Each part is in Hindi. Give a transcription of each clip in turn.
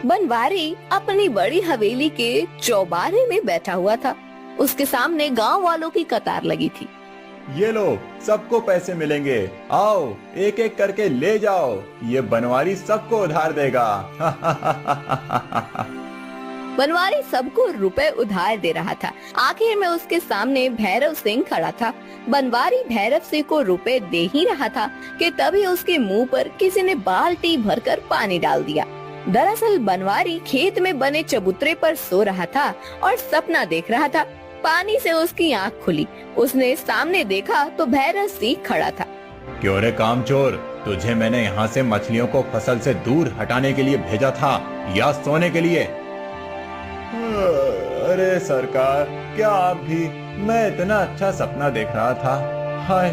बनवारी अपनी बड़ी हवेली के चौबारे में बैठा हुआ था। उसके सामने गांव वालों की कतार लगी थी। ये लो, सबको पैसे मिलेंगे, आओ एक एक करके ले जाओ, ये बनवारी सबको उधार देगा। बनवारी सबको रुपए उधार दे रहा था। आखिर में उसके सामने भैरव सिंह खड़ा था। बनवारी भैरव सिंह को रुपए दे ही रहा था कि तभी उसके मुंह पर किसी ने बाल्टी भरकर पानी डाल दिया। दरअसल बनवारी खेत में बने चबूतरे पर सो रहा था और सपना देख रहा था। पानी से उसकी आंख खुली। उसने सामने देखा तो भैरव सिंह खड़ा था। क्यों रे कामचोर, तुझे मैंने यहाँ से मछलियों को फसल से दूर हटाने के लिए भेजा था या सोने के लिए? अरे सरकार, क्या आप भी? मैं इतना अच्छा सपना देख रहा था। हाय,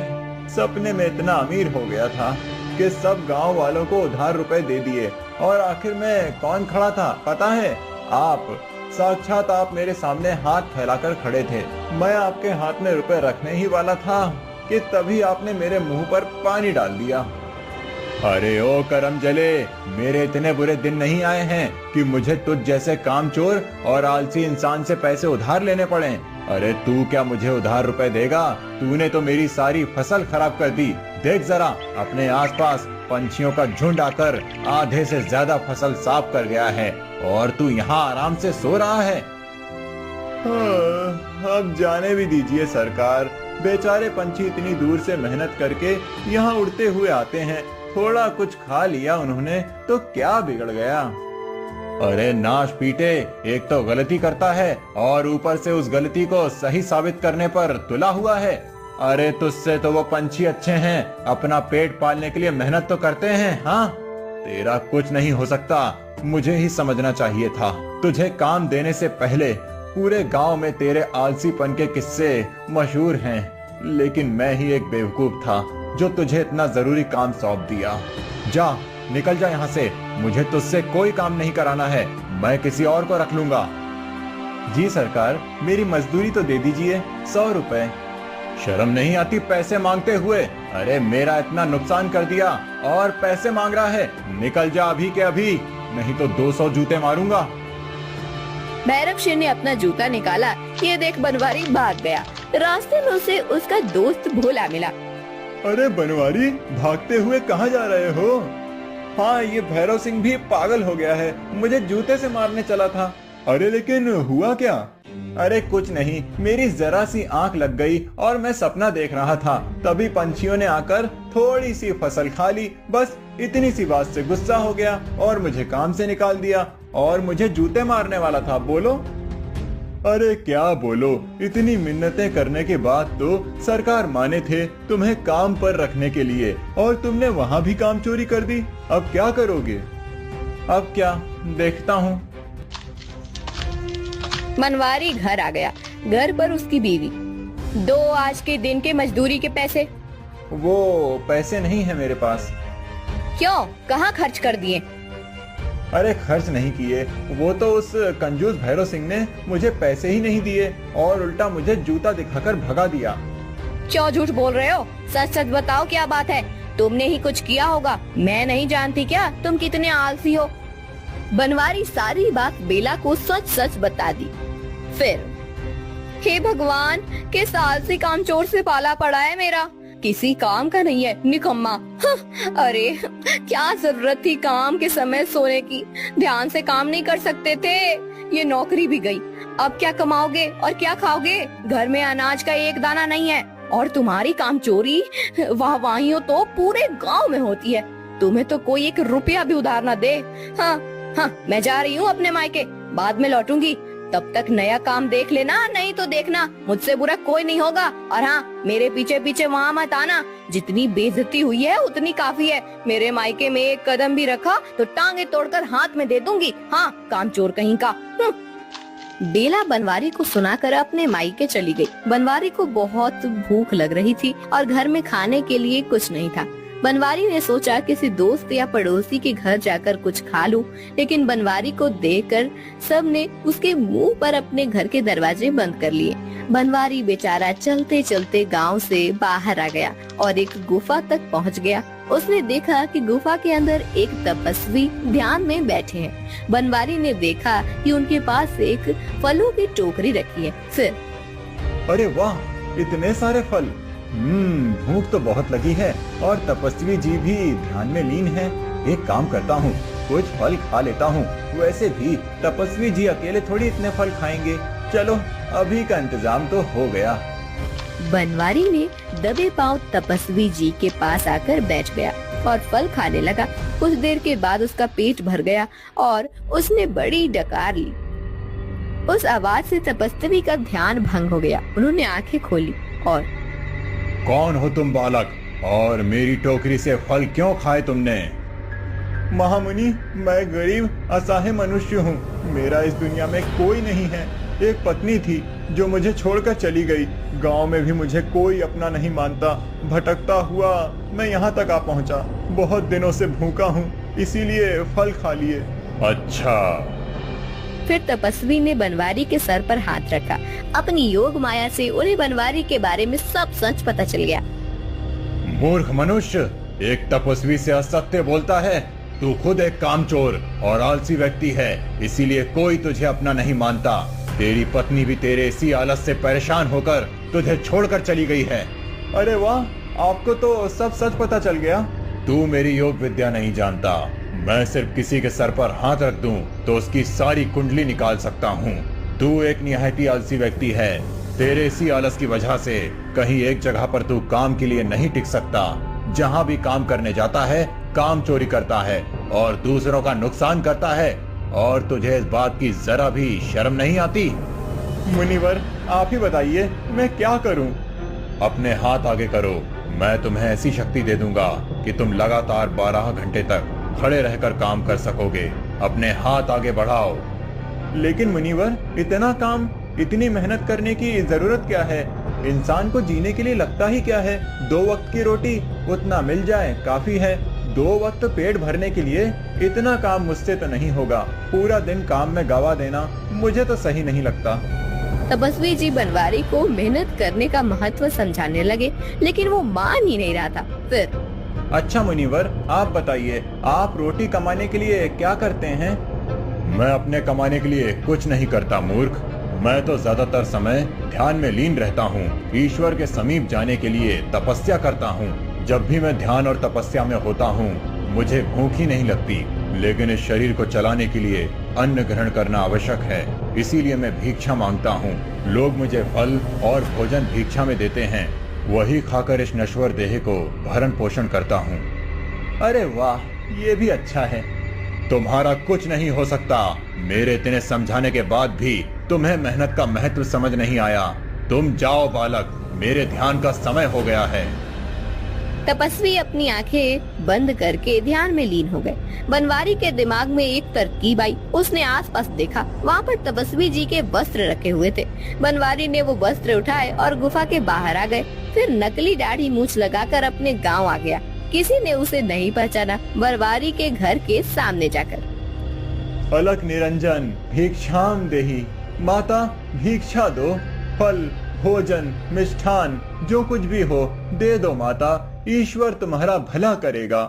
सपने में इतना अमीर हो गया था कि सब गांव वालों को उधार रुपए दे दिए। और आखिर में कौन खड़ा था पता है? आप, साक्षात आप मेरे सामने हाथ फैलाकर खड़े थे। मैं आपके हाथ में रुपए रखने ही वाला था कि तभी आपने मेरे मुंह पर पानी डाल दिया। अरे ओ करम जले, मेरे इतने बुरे दिन नहीं आए हैं कि मुझे तुझ जैसे कामचोर और आलसी इंसान से पैसे उधार लेने पड़े। अरे तू क्या मुझे उधार रुपए देगा? तूने तो मेरी सारी फसल खराब कर दी। देख जरा, अपने आसपास पंछियों का झुंड आकर आधे से ज्यादा फसल साफ कर गया है और तू यहाँ आराम से सो रहा है। अब जाने भी दीजिए सरकार, बेचारे पंछी इतनी दूर से मेहनत करके यहाँ उड़ते हुए आते हैं। थोड़ा कुछ खा लिया उन्होंने तो क्या बिगड़ गया? अरे नाश पीटे, एक तो गलती करता है और ऊपर से उस गलती को सही साबित करने पर तुला हुआ है। अरे तुझसे तो वो पंछी अच्छे हैं, अपना पेट पालने के लिए मेहनत तो करते हैं। हाँ, तेरा कुछ नहीं हो सकता। मुझे ही समझना चाहिए था। तुझे काम देने से पहले पूरे गांव में तेरे आलसीपन के किस्से मशहूर हैं, लेकिन मैं ही एक बेवकूफ था जो तुझे इतना जरूरी काम सौंप दिया। जा, निकल जा यहाँ से। मुझे तुझसे कोई काम नहीं कराना है, मैं किसी और को रख लूंगा। जी सरकार, मेरी मजदूरी तो दे दीजिए, 100 रुपए। शर्म नहीं आती पैसे मांगते हुए? अरे मेरा इतना नुकसान कर दिया और पैसे मांग रहा है? निकल जा अभी के अभी, नहीं तो 200 जूते मारूंगा। भैरव सिंह ने अपना जूता निकाला। ये देख बनवारी भाग गया। रास्ते में उसे उसका दोस्त भोला मिला। अरे बनवारी, भागते हुए कहाँ जा रहे हो? हाँ, ये भैरव सिंह भी पागल हो गया है, मुझे जूते से मारने चला था। अरे लेकिन हुआ क्या? अरे कुछ नहीं, मेरी जरा सी आंख लग गई और मैं सपना देख रहा था। तभी पंछियों ने आकर थोड़ी सी फसल खा ली। बस इतनी सी बात से गुस्सा हो गया और मुझे काम से निकाल दिया और मुझे जूते मारने वाला था। बोलो। अरे क्या बोलो, इतनी मिन्नतें करने के बाद तो सरकार माने थे तुम्हें काम पर रखने के लिए और तुमने वहाँ भी काम चोरी कर दी। अब क्या करोगे? अब क्या, देखता हूँ। बनवारी घर आ गया। घर पर उसकी बीवी। 2 आज के दिन के मजदूरी के पैसे। वो पैसे नहीं है मेरे पास। क्यों, कहाँ खर्च कर दिए? अरे खर्च नहीं किए, वो तो उस कंजूस भैरव सिंह ने मुझे पैसे ही नहीं दिए और उल्टा मुझे जूता दिखाकर भगा दिया। क्यों झूठ बोल रहे हो? सच सच बताओ, क्या बात है? तुमने ही कुछ किया होगा, मैं नहीं जानती क्या तुम कितने आलसी हो? बनवारी सारी बात बेला को सच सच बता दी। फिर, हे भगवान, किस आलसी कामचोर से पाला पड़ा है मेरा, किसी काम का नहीं है, निकम्मा। अरे क्या जरूरत थी काम के समय सोने की, ध्यान से काम नहीं कर सकते थे? ये नौकरी भी गई, अब क्या कमाओगे और क्या खाओगे? घर में अनाज का एक दाना नहीं है और तुम्हारी कामचोरी वाहवाहियों तो पूरे गांव में होती है। तुम्हें तो कोई 1 रुपया भी उधार न दे। हाँ, मैं जा रही हूँ अपने मायके, बाद में लौटूंगी। तब तक नया काम देख लेना, नहीं तो देखना मुझसे बुरा कोई नहीं होगा। और हाँ, मेरे पीछे पीछे वहाँ मत आना, जितनी बेइज्जती हुई है उतनी काफी है। मेरे मायके में 1 कदम भी रखा तो टांगे तोड़कर हाथ में दे दूंगी। हाँ, कामचोर कहीं का। बेला बनवारी को सुनाकर अपने मायके चली गई। बनवारी को बहुत भूख लग रही थी और घर में खाने के लिए कुछ नहीं था। बनवारी ने सोचा किसी दोस्त या पड़ोसी के घर जाकर कुछ खा लूं, लेकिन बनवारी को देखकर सबने उसके मुंह पर अपने घर के दरवाजे बंद कर लिए। बनवारी बेचारा चलते चलते गांव से बाहर आ गया और एक गुफा तक पहुंच गया। उसने देखा कि गुफा के अंदर एक तपस्वी ध्यान में बैठे हैं। बनवारी ने देखा कि उनके पास एक फलों की टोकरी रखी है। फिर अरे वाह, इतने सारे फल। भूख तो बहुत लगी है और तपस्वी जी भी ध्यान में लीन है। एक काम करता हूँ, कुछ फल खा लेता हूँ। वैसे भी तपस्वी जी अकेले थोड़ी इतने फल खाएंगे। चलो, अभी का इंतजाम तो हो गया। बनवारी ने दबे पांव तपस्वी जी के पास आकर बैठ गया और फल खाने लगा। कुछ देर के बाद उसका पेट भर गया और उसने बड़ी डकार ली। उस आवाज से तपस्वी का ध्यान भंग हो गया। उन्होंने आंखें खोली और कौन हो तुम बालक, और मेरी टोकरी से फल क्यों खाए तुमने? महामुनि, मैं गरीब असहाय मनुष्य हूँ। मेरा इस दुनिया में कोई नहीं है। एक पत्नी थी जो मुझे छोड़कर चली गई। गांव में भी मुझे कोई अपना नहीं मानता। भटकता हुआ मैं यहाँ तक आ पहुँचा। बहुत दिनों से भूखा हूँ, इसीलिए फल खा लिए। अच्छा। फिर तपस्वी ने बनवारी के सर पर हाथ रखा। अपनी योग माया से उन्हें बनवारी के बारे में सब सच पता चल गया। मूर्ख मनुष्य, एक तपस्वी से असत्य बोलता है। तू खुद एक कामचोर और आलसी व्यक्ति है, इसीलिए कोई तुझे अपना नहीं मानता। तेरी पत्नी भी तेरे इसी आलस से परेशान होकर तुझे छोड़कर चली गई है। अरे वाह, आपको तो सब सच पता चल गया। तू मेरी योग विद्या नहीं जानता। मैं सिर्फ किसी के सर पर हाथ रख दूं तो उसकी सारी कुंडली निकाल सकता हूँ। तू एक निहायती आलसी व्यक्ति है। तेरे इसी आलस की वजह से कहीं एक जगह पर तू काम के लिए नहीं टिक सकता। जहाँ भी काम करने जाता है, काम चोरी करता है और दूसरों का नुकसान करता है, और तुझे इस बात की जरा भी शर्म नहीं आती? मुनिवर, आप ही बताइए, मैं क्या करूं? अपने हाथ आगे करो। मैं तुम्हें ऐसी शक्ति दे दूंगा कि तुम लगातार 12 घंटे तक खड़े रहकर काम कर सकोगे। अपने हाथ आगे बढ़ाओ। लेकिन मुनिवर, इतना काम, इतनी मेहनत करने की जरूरत क्या है? इंसान को जीने के लिए लगता ही क्या है? 2 वक्त की रोटी, उतना मिल जाए काफी है। 2 वक्त पेट भरने के लिए इतना काम मुझसे तो नहीं होगा। पूरा दिन काम में गवा देना मुझे तो सही नहीं लगता। तपस्वी जी बनवारी को मेहनत करने का महत्व समझाने लगे, लेकिन वो मान ही नहीं रहा था। फिर अच्छा मुनिवर, आप बताइए, आप रोटी कमाने के लिए क्या करते हैं? मैं अपने कमाने के लिए कुछ नहीं करता मूर्ख। मैं तो ज्यादातर समय ध्यान में लीन रहता हूँ। ईश्वर के समीप जाने के लिए तपस्या करता हूँ। जब भी मैं ध्यान और तपस्या में होता हूँ, मुझे भूख ही नहीं लगती। लेकिन इस शरीर को चलाने के लिए अन्न ग्रहण करना आवश्यक है, इसीलिए मैं भिक्षा मांगता हूँ। लोग मुझे फल और भोजन भिक्षा में देते हैं। वही खाकर इस नश्वर देह को भरण पोषण करता हूँ। अरे वाह, ये भी अच्छा है। तुम्हारा कुछ नहीं हो सकता। मेरे इतने समझाने के बाद भी तुम्हें मेहनत का महत्व समझ नहीं आया। तुम जाओ बालक, मेरे ध्यान का समय हो गया है। तपस्वी अपनी आंखें बंद करके ध्यान में लीन हो गए। बनवारी के दिमाग में एक तरकीब आई। उसने आसपास देखा, वहाँ पर तपस्वी जी के वस्त्र रखे हुए थे। बनवारी ने वो वस्त्र उठाए और गुफा के बाहर आ गए। फिर नकली दाढ़ी मूछ लगाकर अपने गांव आ गया। किसी ने उसे नहीं पहचाना। बनवारी के घर के सामने जाकर, अलक निरंजन भिक्षाम देहि। माता, भिक्षा दो। फल, भोजन, मिष्ठान, जो कुछ भी हो दे दो माता। ईश्वर तुम्हारा भला करेगा।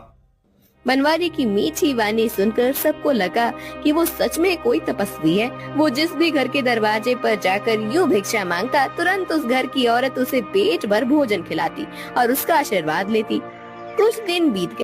बनवारी की मीठी वाणी सुनकर सबको लगा कि वो सच में कोई तपस्वी है। वो जिस भी घर के दरवाजे पर जाकर यूं भिक्षा मांगता, तुरंत उस घर की औरत उसे पेट भर भोजन खिलाती और उसका आशीर्वाद लेती। कुछ दिन बीत गए।